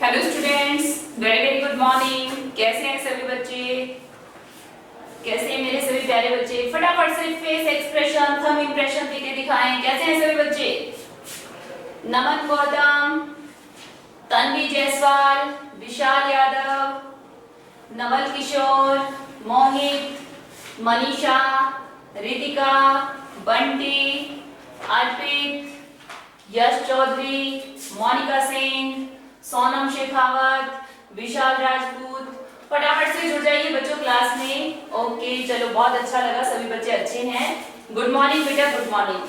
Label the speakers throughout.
Speaker 1: Hello students, very very good morning. कैसे हैं सभी बच्चे? कैसे हैं मेरे सभी प्यारे बच्चे? फटाफट से फेस एक्सप्रेशन, थंब इंप्रेशन देके दिखाएं। कैसे हैं सभी बच्चे? नमन गौतम, तन्वी जायसवाल, विशाल यादव, नवल किशोर, मोहित, मनीषा, रितिका, बंटी, अर्पित, यश चौधरी, मोनिका सिंह, सोनम शेखावत, विशाल राजपूत। फटाफट से जुड़ जाइए बच्चों क्लास में। ओके, चलो बहुत अच्छा लगा, सभी बच्चे अच्छे हैं। गुड मॉर्निंग बेटा, गुड मॉर्निंग।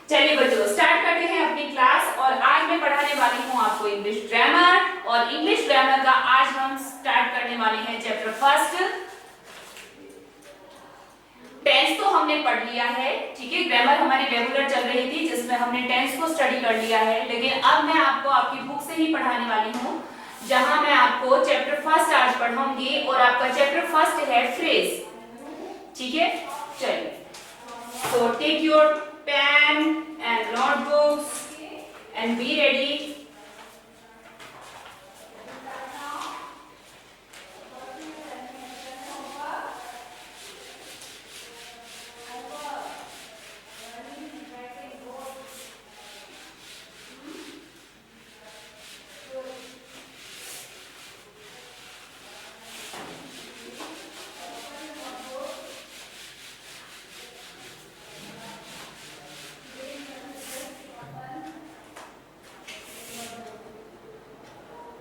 Speaker 1: चलिए बच्चों स्टार्ट करते हैं अपनी क्लास। और आज मैं पढ़ाने वाली हूँ आपको इंग्लिश ग्रामर। और इंग्लिश ग्रामर का आज हम स्टार्ट करने वाले हैं चैप्टर फर्स्ट। टेंस तो हमने पढ़ लिया है, ठीक है। ग्रामर हमारी रेगुलर चल रही थी जिसमें हमने टेंस को स्टडी कर लिया है। लेकिन अब मैं आपको आपकी बुक से ही पढ़ाने वाली हूँ, जहां मैं आपको चैप्टर फर्स्ट आज पढ़ाऊंगी। और आपका चैप्टर फर्स्ट है फ्रेज, ठीक है। चलिए, so take your pen and notebooks and be ready.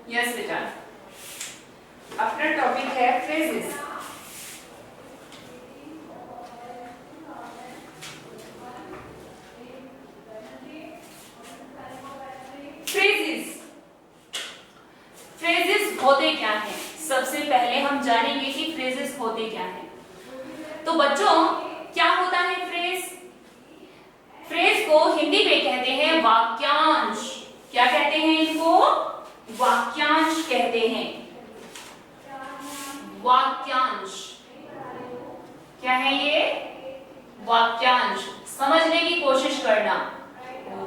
Speaker 1: Yes बेटा, अपना टॉपिक है फ्रेजेस। फ्रेजेस फ्रेजेस होते क्या हैं? सबसे पहले हम जानेंगे कि फ्रेजेस होते क्या हैं। तो बच्चों, क्या होता है फ्रेज? फ्रेज को हिंदी में कहते हैं वाक्यांश। क्या कहते हैं इनको? वाक्यांश कहते हैं। वाक्यांश क्या है ये? वाक्यांश। समझने की कोशिश करना।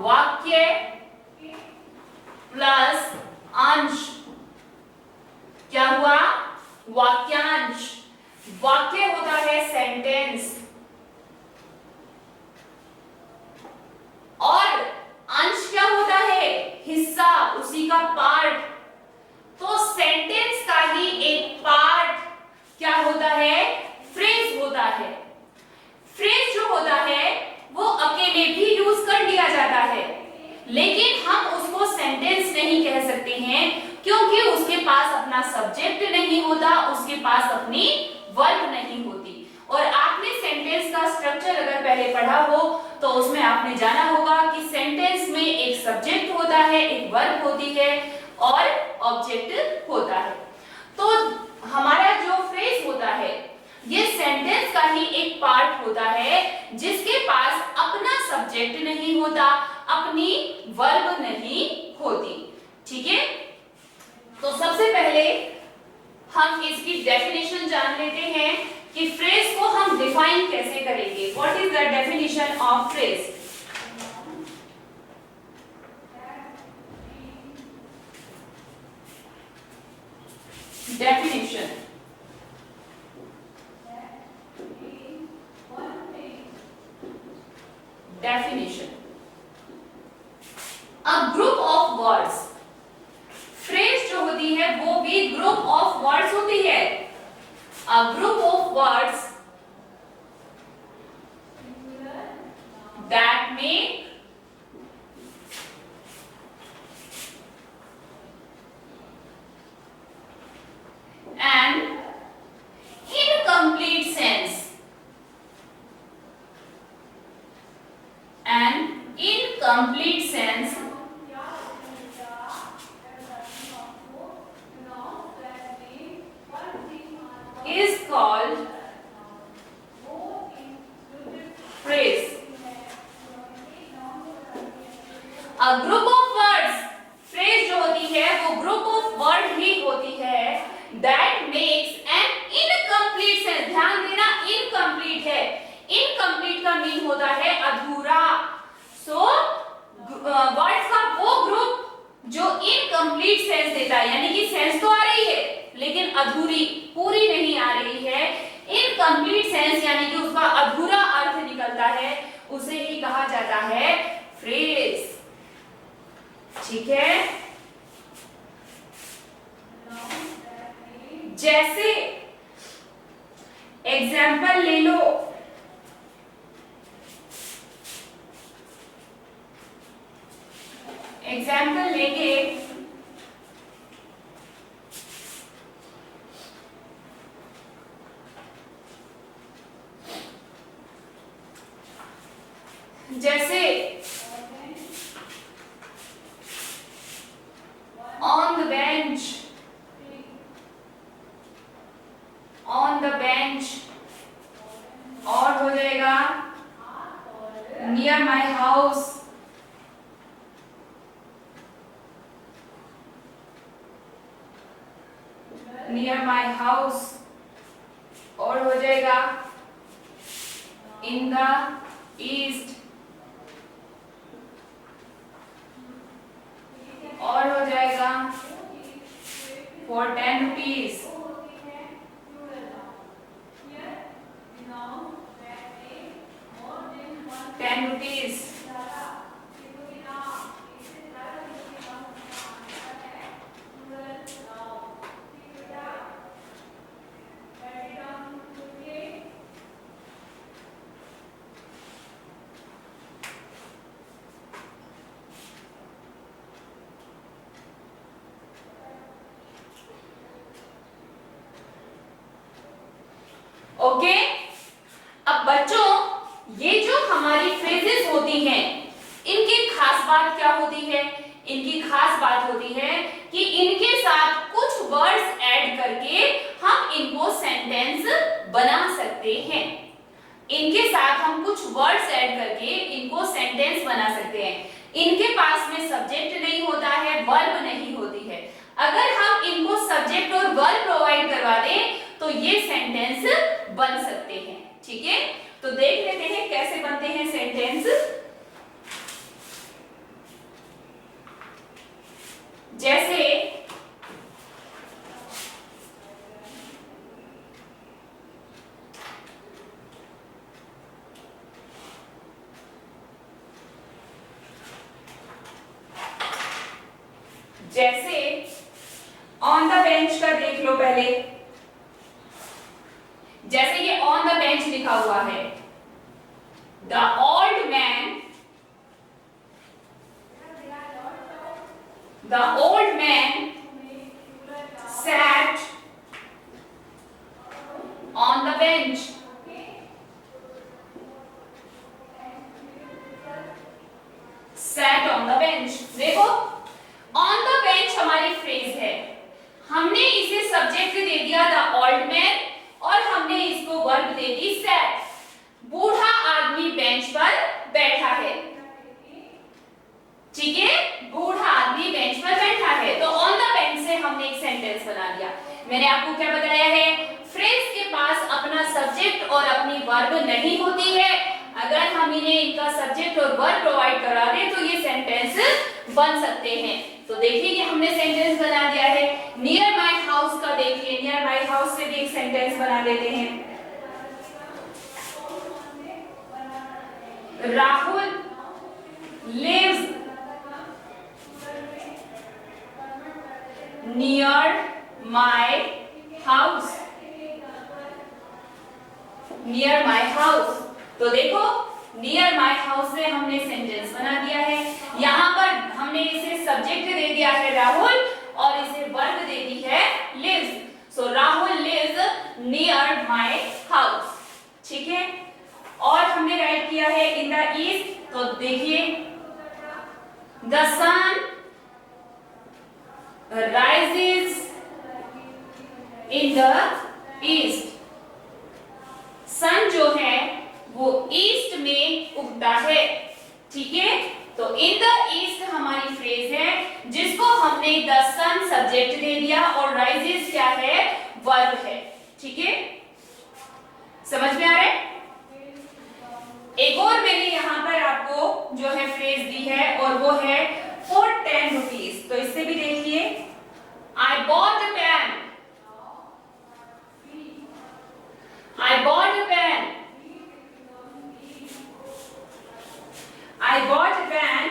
Speaker 1: वाक्य प्लस अंश क्या हुआ? वाक्यांश। वाक्य होता है सेंटेंस, और अंश क्या होता है? हिस्सा, उसी का पार्ट। तो सेंटेंस का ही एक पार्ट क्या होता है? फ्रेज होता है। फ्रेज जो होता है वो अकेले भी यूज कर लिया जाता है, लेकिन हम उसको सेंटेंस नहीं कह सकते हैं, क्योंकि उसके पास अपना सब्जेक्ट नहीं होता, उसके पास अपनी वर्ब नहीं होती। और आपने सेंटेंस का स्ट्रक्चर अगर पहले पढ़ा हो तो उसमें आपने जाना होगा कि सेंटेंस में एक सब्जेक्ट होता है, एक वर्ब होती है और ऑब्जेक्ट होता है। तो हमारा जो फ्रेज होता है ये सेंटेंस का ही एक पार्ट होता है, जिसके पास अपना सब्जेक्ट नहीं होता, अपनी वर्ब नहीं होती, ठीक है। तो सबसे पहले हम इसकी डेफिनेशन जान लेते हैं कि फ्रेज को हम डिफाइन कैसे करेंगे। What is the definition of phrase? Definition definition a group of words. Phrase जो होती है वो भी ग्रुप ऑफ वर्ड्स होती है। A group of words that make an incomplete sense. An incomplete sense is called phrase. Incomplete sense देता है, यानी कि सेंस तो आ रही है लेकिन अधूरी, पूरी नहीं आ रही है, इनकम्प्लीट सेंस यानी कि उसका अधूरा अर्थ निकलता है, उसे ही कहा जाता है फ्रेज। ठीक है, जैसे एग्जाम्पल ले लो, एग्जाम्पल लेंगे जैसे on the bench, on the bench, और हो जाएगा near my house, near my house, और हो जाएगा इन द ईस्ट, और हो जाएगा फॉर 10 रुपीज, ₹10। ओके, अब बच्चों ये जो हमारी फ्रेजेस होती हैं, इनकी खास बात क्या होती है? इनकी खास बात होती है कि इनके साथ कुछ वर्ड्स ऐड करके हम इनको सेंटेंस बना सकते हैं। इनके साथ हम कुछ वर्ड्स ऐड करके इनको सेंटेंस बना सकते हैं। इनके पास में सब्जेक्ट नहीं होता है, वर्ब नहीं होती है। अगर हम इनको सब्जेक्ट और वर्ब प्रोवाइड करवा दें तो ये सेंटेंस बन सकते हैं। ठीक है, तो देख लेते हैं कैसे बनते हैं सेंटेंस। जैसे ऑन द बेंच का देख लो पहले। जैसे ये ऑन द बेंच लिखा हुआ है, the old man, the old man sat on the bench, sat on the bench। देखो ऑन द बेंच हमारी फ्रेज है, हमने इसे सब्जेक्ट दे दिया द ओल्ड मैन और हमने इसको वर्ब दे दी sat। बूढ़ा आदमी बेंच पर बैठा है। ठीक है, बूढ़ा आदमी बेंच पर बैठा है, तो ऑन द बेंच से हमने एक सेंटेंस बना दिया। मैंने आपको क्या बताया है, फ्रेज के पास अपना सब्जेक्ट और अपनी वर्ब नहीं होती है। अगर हम इन्हें इनका सब्जेक्ट और वर्ब प्रोवाइड करा दें तो ये सेंटेंस बन सकते हैं। तो देखिए कि हमने सेंटेंस बना दिया है। नियर माई हाउस का देखिए, नियर माई हाउस से भी एक सेंटेंस बना देते हैं। Rahul lives near my house, near my house। तो देखो नियर माई हाउस से हमने सेंटेंस बना दिया है। यहाँ पर हमने इसे सब्जेक्ट दे दिया है राहुल और इसे वर्ब दे दी है lives. So Rahul lives near my house. ठीक है, और हमने राइट किया है इन द ईस्ट। तो देखिए the sun rises in the east. Sun जो है वो ईस्ट में उगता है। ठीक है, तो इन द ईस्ट हमारी फ्रेज है जिसको हमने द सन सब्जेक्ट दे दिया और राइजेस क्या है, वर्ब है। ठीक है, समझ में आ रहा है? एक और मैंने यहाँ पर आपको जो है फ्रेज दी है और वो है for 10 rupees। तो इससे भी देखिए, I bought a pen, I bought a pen, I bought a pen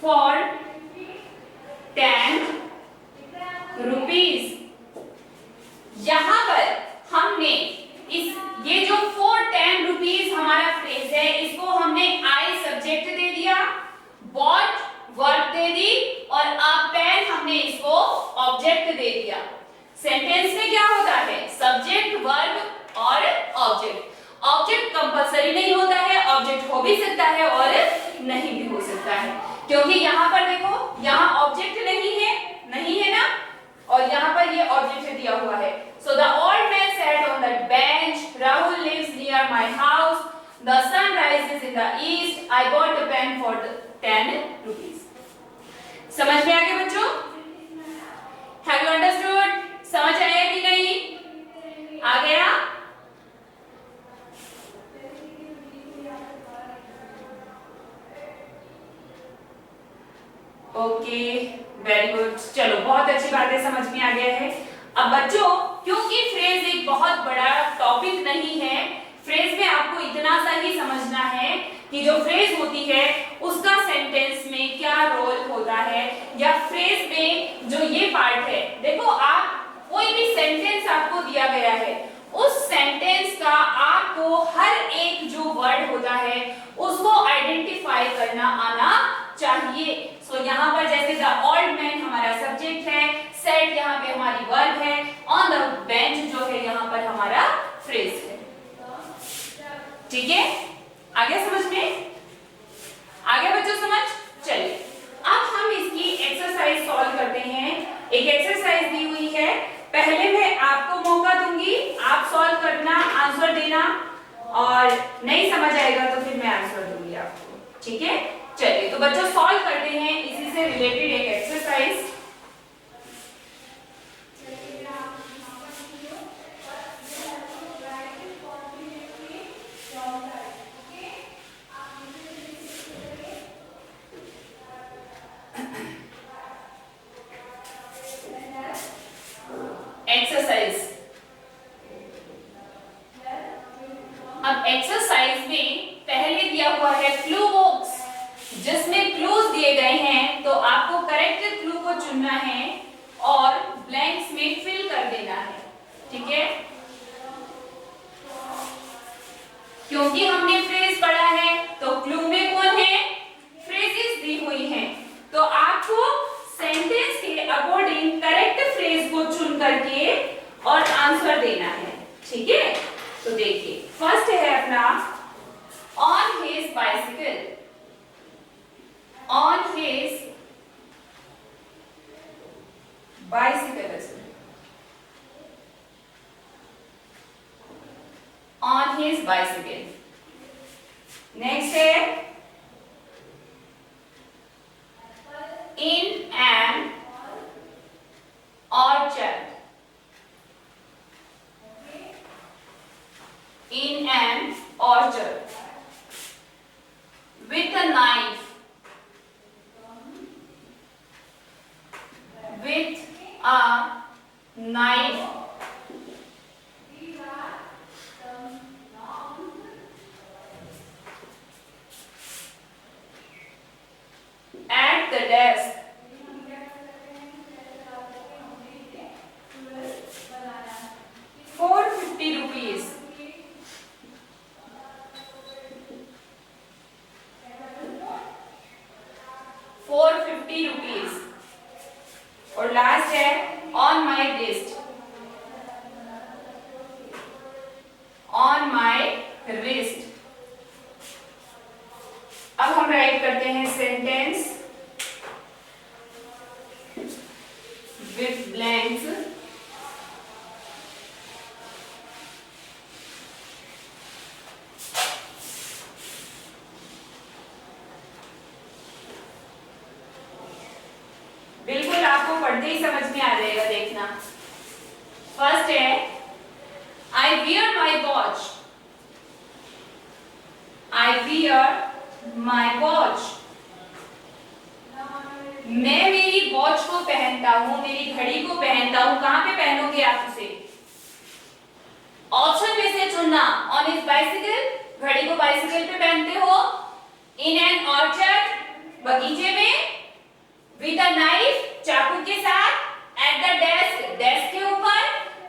Speaker 1: for 10 rupees। यहां पर हमने ये जो for 10 rupees हमारा फ्रेज है, इसको हमने I सब्जेक्ट दे दिया, bought वर्ब दे दी और a pen हमने इसको ऑब्जेक्ट दे दिया। सेंटेंस में क्या होता है? सब्जेक्ट, वर्ब और ऑब्जेक्ट। ऑब्जेक्ट कंपल्सरी नहीं होता है, ऑब्जेक्ट हो भी सकता है और नहीं भी हो सकता है, क्योंकि यहाँ पर देखो, यहाँ ऑब्जेक्ट नहीं है ना, और यहाँ पर ये ऑब्जेक्ट दिया हुआ है। So the old man sat on the bench. Rahul lives near my house. The sun rises in the east. I bought a pen for 10 rupees. समझ में आ गया बच्चों? Have you understood? समझ आया कि नहीं? आ गया? Okay, very good. चलो, बहुत अच्छी बात है, समझ में आ गया है। अब बच्चों, क्योंकि फ्रेज एक बहुत बड़ा टॉपिक नहीं है, फ्रेज में आपको इतना सा ही समझना है कि जो फ्रेज होती है उसका सेंटेंस में क्या रोल होता है, या फ्रेज में जो ये पार्ट है, देखो आप कोई भी सेंटेंस आपको दिया गया है, उस सेंटेंस का आपको हर एक जो वर्ड होता है उसको आइडेंटिफाई करना आना चाहिए। सो यहाँ पर जैसे द ओल्ड मैन हमारा सब्जेक्ट है, सेट यहाँ पे हमारी वर्ब है, ऑन द बेंच जो है यहाँ पर हमारा फ्रेज है। ठीक है, आ गया समझ में? आ गया बच्चों समझ? चलिए, अब हम इसकी एक्सरसाइज सॉल्व करते हैं। एक एक्सरसाइज दी हुई है, पहले मैं आपको मौका दूंगी, आप सॉल्व करना, आंसर देना, और नहीं समझ आएगा तो फिर मैं आंसर दूंगी आपको। ठीक है, चलिए तो बच्चों सॉल्व करते हैं इसी से रिलेटेड एक एक्सरसाइज। एक्सरसाइज, अब एक्सरसाइज में पहले दिया हुआ है क्लू बॉक्स, जिसमें क्लूज दिए गए हैं, तो आपको करेक्ट क्लू को चुनना है और ब्लैंक्स में फिल कर देना है। ठीक है, क्योंकि हमने फ्रेज पढ़ा है तो क्लू में कौन है? फ्रेजेस दी हुई हैं, तो आपको सेंटेंस के अकॉर्डिंग करेक्ट फ्रेज को चुन करके और आंसर देना है। ठीक है, तो देखिए फर्स्ट है अपना on his bicycle, on his bicycle, on his bicycle. Next है in an orchard, in an orchard with a knife, with a knife, at the desk, for 50 rupees, for 50 rupees। और लास्ट है on my wrist, on my wrist। अब हम right करते हैं sentence with blanks. बिल्कुल आपको पढ़ते ही समझ में आ जाएगा, देखना। फर्स्ट है I wear my watch, I wear my watch. मैं मेरी वॉच को पहनता हूँ, मेरी घड़ी को पहनता हूँ। कहाँ पे पहनोगे आप उसे? ऑप्शन में से चुनना। ऑन हिज बाइसिकल, घड़ी को बाइसिकल पे पहनते हो। इन एन ऑर्चर्ड, बगीचे में। विद अ नाइफ, चाकू के साथ। एट द डेस्क, डेस्क के ऊपर।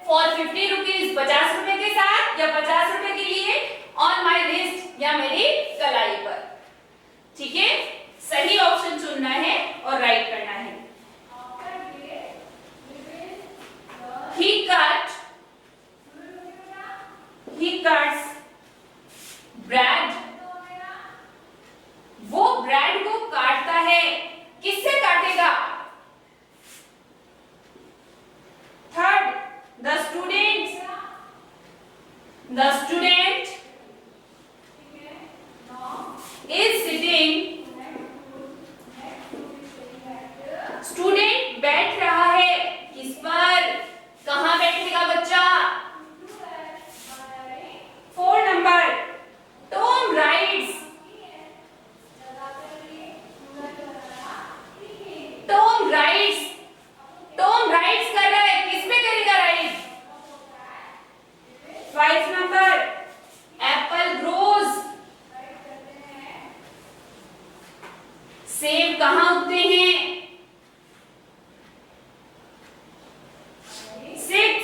Speaker 1: फॉर 50 रुपीज, 50 रुपए के साथ या 50 रुपए के लिए। ऑन माई रिस्ट, या मेरी कलाई पर। ठीक है, सही ऑप्शन चुनना है और राइट करना है। He cuts bread. वो ब्रेड को काटता है। किससे काटेगा? Third, the student is sitting. Student बैठ रहा है किस पर? कहां बैठेगा बच्चा? 4 number, Tom rides. Tom rides कर रहा है, किस पे करेगा राइड? 5 number, Apple grows. सेब कहां उगते हैं? 6,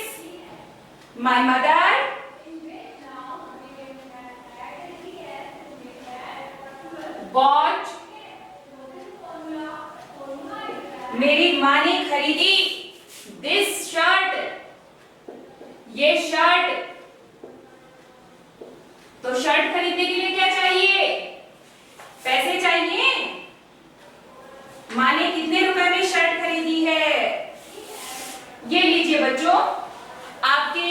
Speaker 1: my mother bought, मेरी माँ ने खरीदी दिस शर्ट, ये शर्ट। तो शर्ट खरीदने के लिए क्या चाहिए? पैसे चाहिए। माँ ने कितने रुपए में शर्ट खरीदी है? ये लीजिए बच्चों, आपके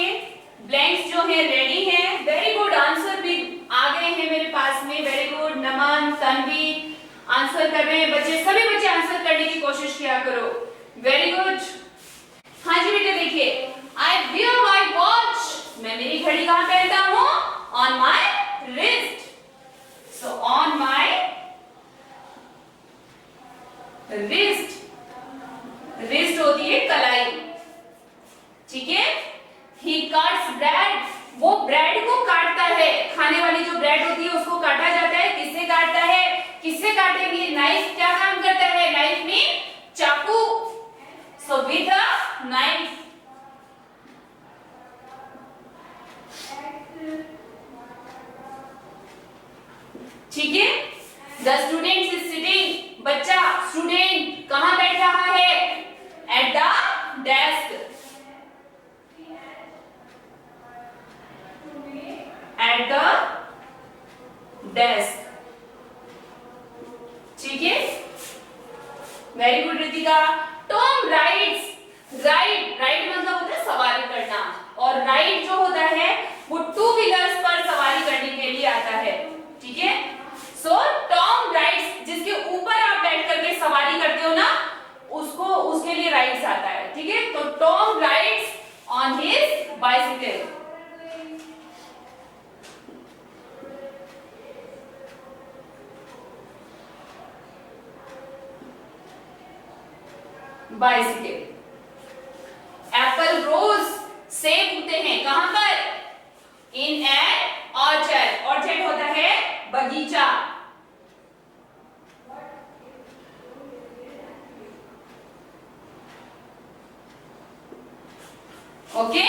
Speaker 1: ब्लैंक्स जो है रेडी हैं। वेरी गुड, आंसर भी आ गए हैं मेरे पास में। वेरी गुड, नमन, तन्वी आंसर कर रहे हैं बच्चे। सभी बच्चे आंसर करने की कोशिश किया करो। Very good. हाँ जी बेटे, देखिए, आई वियर माई वॉच, मैं मेरी घड़ी कहाँ पहनता हूँ? On my wrist. So on my wrist, wrist होती है कलाई। ठीक है। ही कट्स ब्रेड, वो ब्रेड को काटता है। खाने वाली जो ब्रेड होती है उसको काटा जाता है। किससे काटता है? किससे काटेंगे? नाइफ क्या काम करता है? नाइफ में चाकू। So with a knife. ठीक है। द स्टूडेंट इज सिटिंग, बच्चा स्टूडेंट कहां बैठ रहा है? At the desk. At the desk. ठीक है, very good Ritika. Tom rides, ride मतलब होता है सवारी करना, और राइड जो होता है वो 2 व्हीलर्स पर सवारी करने के लिए आता है। ठीक है। सो टॉम राइड्स, जिसके ऊपर आप बैठ करके सवारी करते हो ना, उसके लिए राइड्स आता है। ठीक है। तो Tom rides on his bicycle. Bicycle. Apple grows, सेब उगते हैं कहां पर? इन एन ऑर्चर्ड, ऑर्चर्ड होता है बगीचा। Okay.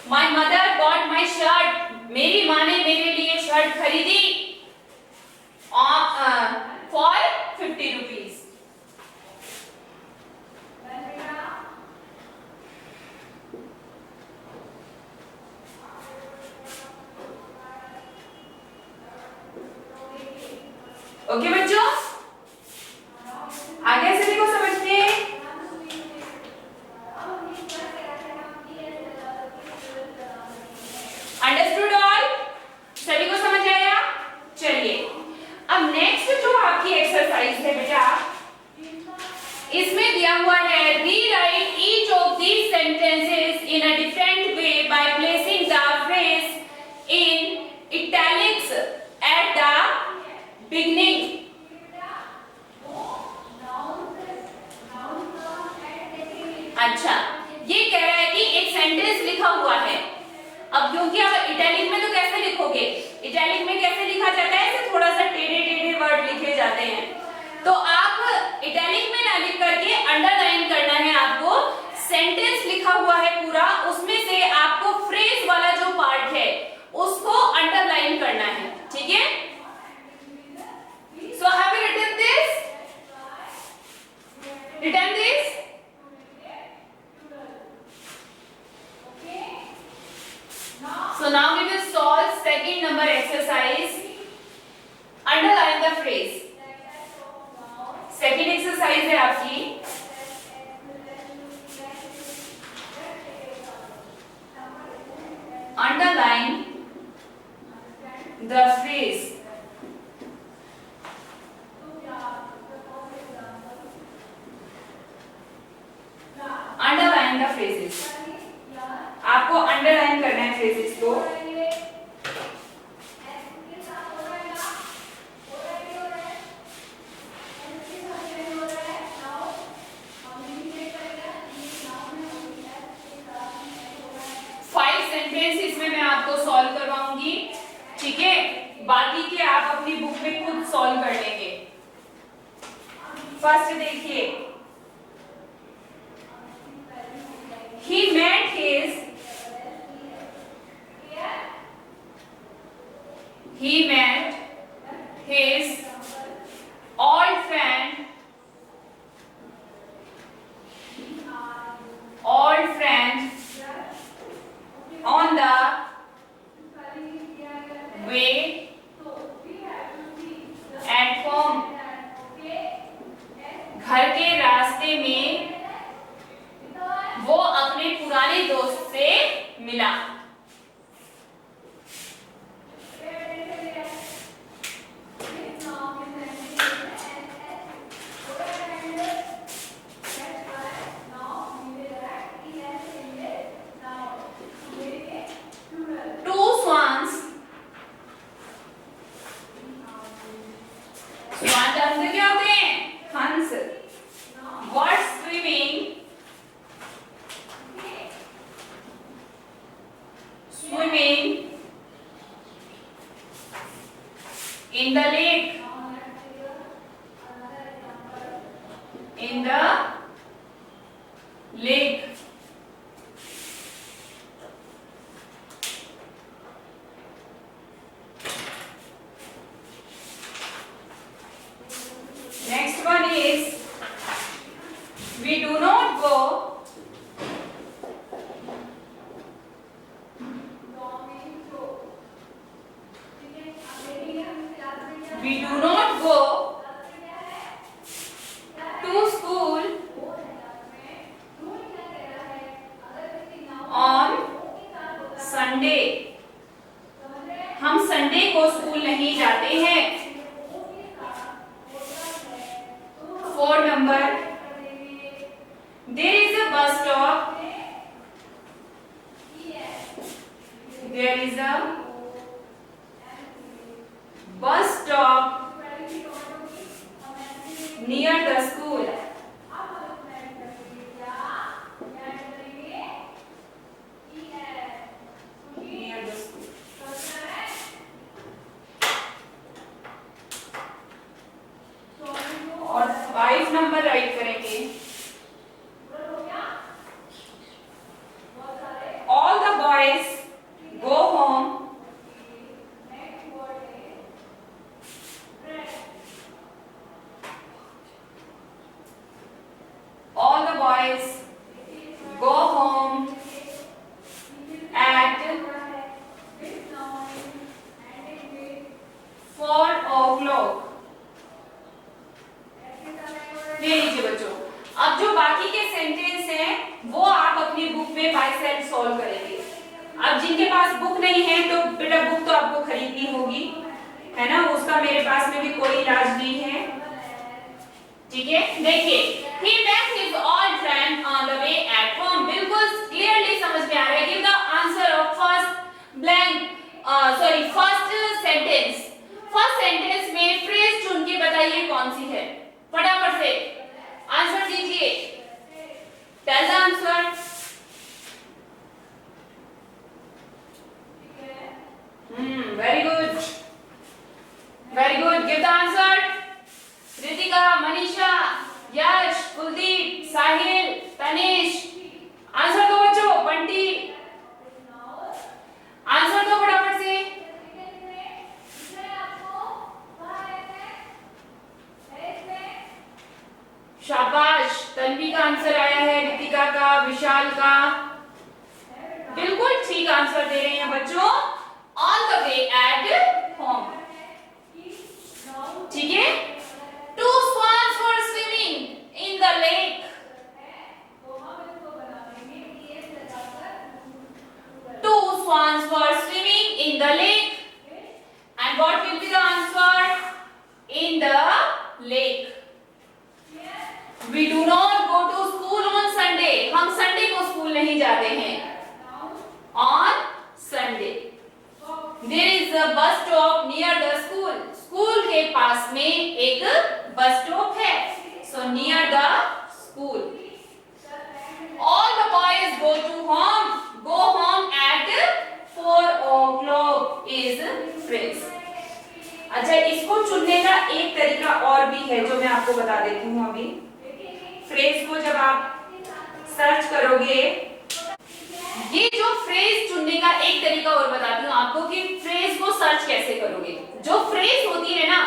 Speaker 1: My mother bought my shirt, मेरी माँ ने मेरे लिए शर्ट खरीदी फॉर 50 रुपीज। ओके बच्चों, आगे सभी को समझते हैं? Understood all? सभी को समझ आया? चलिए, अब नेक्स्ट जो आपकी एक्सरसाइज है बेटा, इसमें दिया हुआ है rewrite each of these sentences in a different way by placing the phrase in italics at the beginning. अच्छा, ये कह रहा है कि एक सेंटेंस लिखा हुआ है। अब क्योंकि आप इटैलिक में तो कैसे लिखोगे, इटैलिक में कैसे लिखा जाता है, ऐसे थोड़ा सा टेढ़े टेढ़े वर्ड लिखे जाते हैं। तो आप इटैलिक में ना लिख करके अंडरलाइन करना है आपको। सेंटेंस लिखा हुआ है पूरा, उसमें से आपको फ्रेज वाला जो पार्ट है उसको अंडरलाइन करना है, ठीक है। So have you written this, written this. So now we will solve second number exercise. Underline the phrase. Second exercise है आपकी। Underline the phrase. Underline the phrases. आपको अंडरलाइन करना है फ्रेजेस को। इसमें मैं आपको सॉल्व करवाऊंगी, ठीक है। बाकी के आप अपनी बुक में खुद सॉल्व कर लेंगे। फर्स्ट देखिए, he met his old friend on the way at home. घर के रास्ते में वो अपने पुराने दोस्त से मिला। In the lake. In the lake. Next one is, we do not go to school on Sunday. हम संडे को स्कूल नहीं जाते हैं। 4 number, there is a bus stop. There is a bus stop near the school. Near the school. और 5 number right करेंगे। All the boys go home at 4 o'clock. ले लीजिए बच्चों। अब जो बाकी के सेंटेंस हैं वो आप अपनी बुक में बाय सेल्फ सॉल्व करेंगे। अब जिनके पास बुक नहीं है तो बेटा बुक तो आपको खरीदनी होगी, है ना, उसका मेरे पास में भी कोई इलाज नहीं है, ठीक है। देखिए, he met his old friend on the way at home. बिल्कुल क्लियरली समझ में आ रहा है। Give the answer of first blank first sentence. First sentence में फ्रेज चुन के बताइए कौन सी है, फटाफट से आंसर दीजिए। टेल द तनिष आंसर दो बच्चों, बंटी आंसर दो फटाफट से। शाबाश, तन्वी का आंसर आया है, रितिका का, विशाल का, बिल्कुल ठीक आंसर दे रहे हैं बच्चों। On the way at home, ठीक है। Two swans were swimming in the lake. Two swans were swimming in the lake. And what will be the answer? In the lake. We do not go to school on Sunday. हम Sunday को school नहीं जाते हैं। On Sunday. There is a bus stop near the school. School के पास में एक bus stop है। So near the school. All the boys go to home. Go home at 4 o'clock is phrase. अच्छा, इसको चुनने का एक तरीका और भी है जो मैं आपको बता देती हूँ अभी। फ्रेज को जब आप सर्च करोगे, ये जो फ्रेज चुनने का एक तरीका और बताती हूँ आपको कि फ्रेज को सर्च कैसे करोगे। जो फ्रेज होती है ना,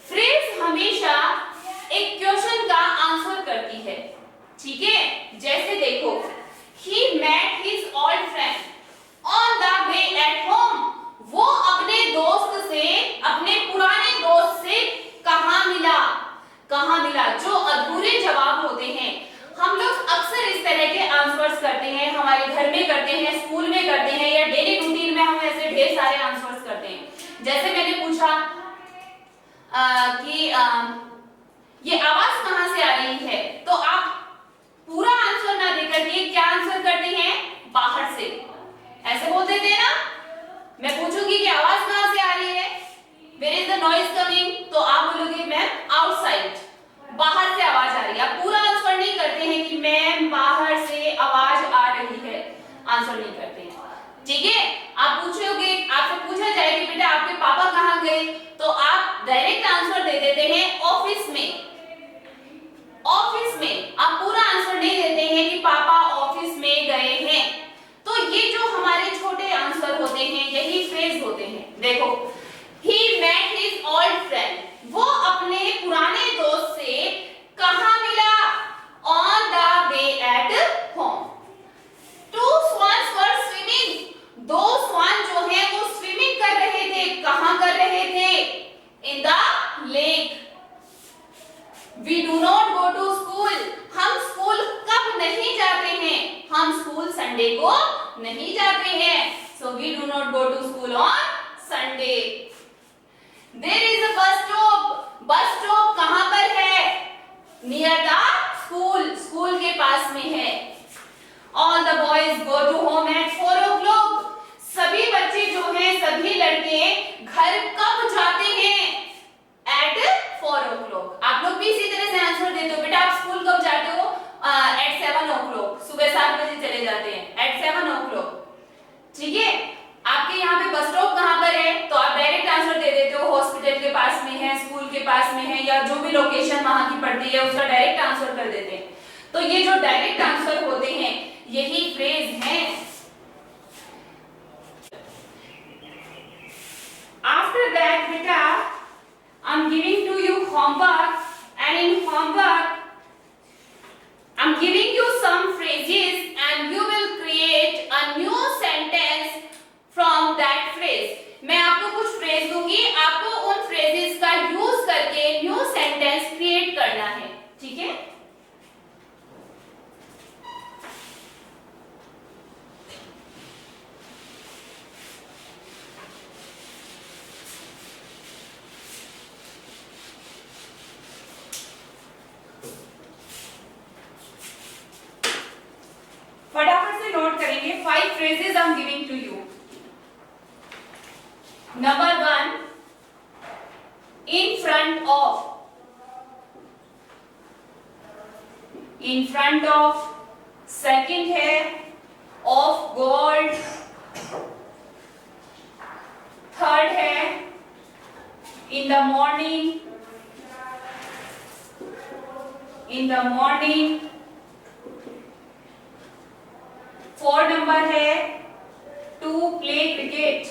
Speaker 1: फ्रेज हमेशा एक क्वेश्चन का आंसर करती है, ठीक है। जैसे देखो, he met his old friend on the way at home. वो अपने दोस्त से, अपने पुराने दोस्त से कहाँ मिला, कहाँ मिला। जो अधूरे जवाब होते हैं, हम लोग अक्सर इस तरह के आंसर्स करते हैं, हमारे घर में करते हैं, स्कूल में करते हैं, या डेली रूटीन में हम ऐसे ढेर सारे आंसर्स करते हैं। जैसे मैंने पूछा कि ये आवाज कहाँ से आ रही है, तो आप पूरा आंसर ना देकर के क्या आंसर करते हैं, बाहर से, ऐसे बोल देते हैं ना। मैं पूछूंगी कि आवाज कहाँ से आ रही है, where is the noise coming, तो आप बोलोगे मैम आउटसाइड, बाहर से आवाज आ रही है। आप पूरा आंसर नहीं करते हैं कि मैम बाहर से आवाज आ रही है, आंसर नहीं करते हैं, ठीक है। आप पूछोगे, आपसे पूछा जाए कि बेटा आपके पापा कहाँ गए, तो आप डायरेक्ट आंसर दे देते हैं ऑफिस में। ऑफिस में आप पूरा आंसर नहीं देते हैं कि पापा ऑफिस में गए हैं। तो ये जो हमारे छोटे आंसर होते हैं, यही फ्रेज होते हैं। देखो, he met his old friend, वो अपने पुराने दोस्त से कहाँ मिला, on the way at home. Two swans were swimming, दो स्वान जो है वो स्विमिंग कर रहे थे, कहाँ कर रहे थे, in the lake. We do not go to school, हम स्कूल कब नहीं जाते हैं, हम स्कूल संडे को नहीं जाते हैं। So we do not go to school on Sunday. There is a bus stop, bus stop कहाँ पर है, near the school, स्कूल के पास में है। All the boys go to home at 4 o'clock, सभी बच्चे जो हैं, सभी लड़के घर कब जाते हैं, at 4 o'clock। आप लोग भी इसी तरह से आंसर देते हो, बेटा आप स्कूल कब जाते हो, at 7 o'clock, सुबह 7 बजे चले जाते हैं, at 7 o'clock, ठीक है। आपके यहाँ पे बस स्टॉप कहाँ पर है, तो आप डायरेक्ट आंसर दे देते हो, हॉस्पिटल के पास में है, स्कूल के पास में है, या जो भी लोकेशन वहां की पड़ती है उसका डायरेक्ट आंसर कर देते हैं। तो ये जो डायरेक्ट आंसर होते हैं, यही फ्रेज हैं। आफ्टर दैट बेटा, I am giving to you homework, and in homework I am giving you some phrases and you will create a new sentence from that phrase. मैं आपको कुछ फ्रेज दूंगी, आपको उन फ्रेजेस का यूज करके न्यू सेंटेंस क्रिएट करना है, ठीक है। फटाफट से नोट करेंगे। 5 phrases I am giving to you. Number 1, in front of, in front of। Second है of gold। थर्ड है in the morning, in the morning। 4 number है to play cricket,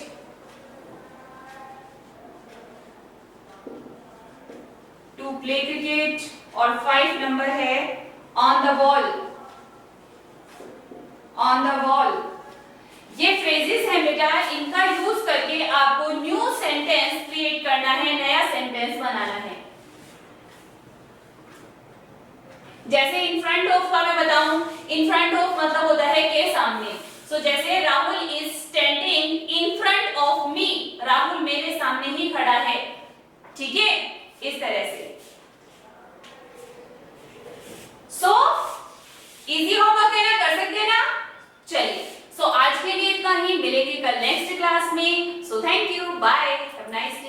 Speaker 1: to play cricket, और 5 number है on the ball, on the ball. ये phrases हैं बेटा, इनका use करके आपको न्यू सेंटेंस क्रिएट करना है, नया सेंटेंस बनाना है। जैसे इन फ्रंट ऑफ का मैं बताऊं, इन फ्रंट ऑफ मतलब होता है के सामने। सो जैसे Rahul is standing in front of me, Rahul मेरे सामने ही खड़ा है, ठीक है, इस तरह से। सो इजी होमवर्क है ना, कर सकते हैं ना। चलिए, सो आज के लिए इतना ही, मिलेंगे कल नेक्स्ट क्लास में। So thank you, bye, have nice day.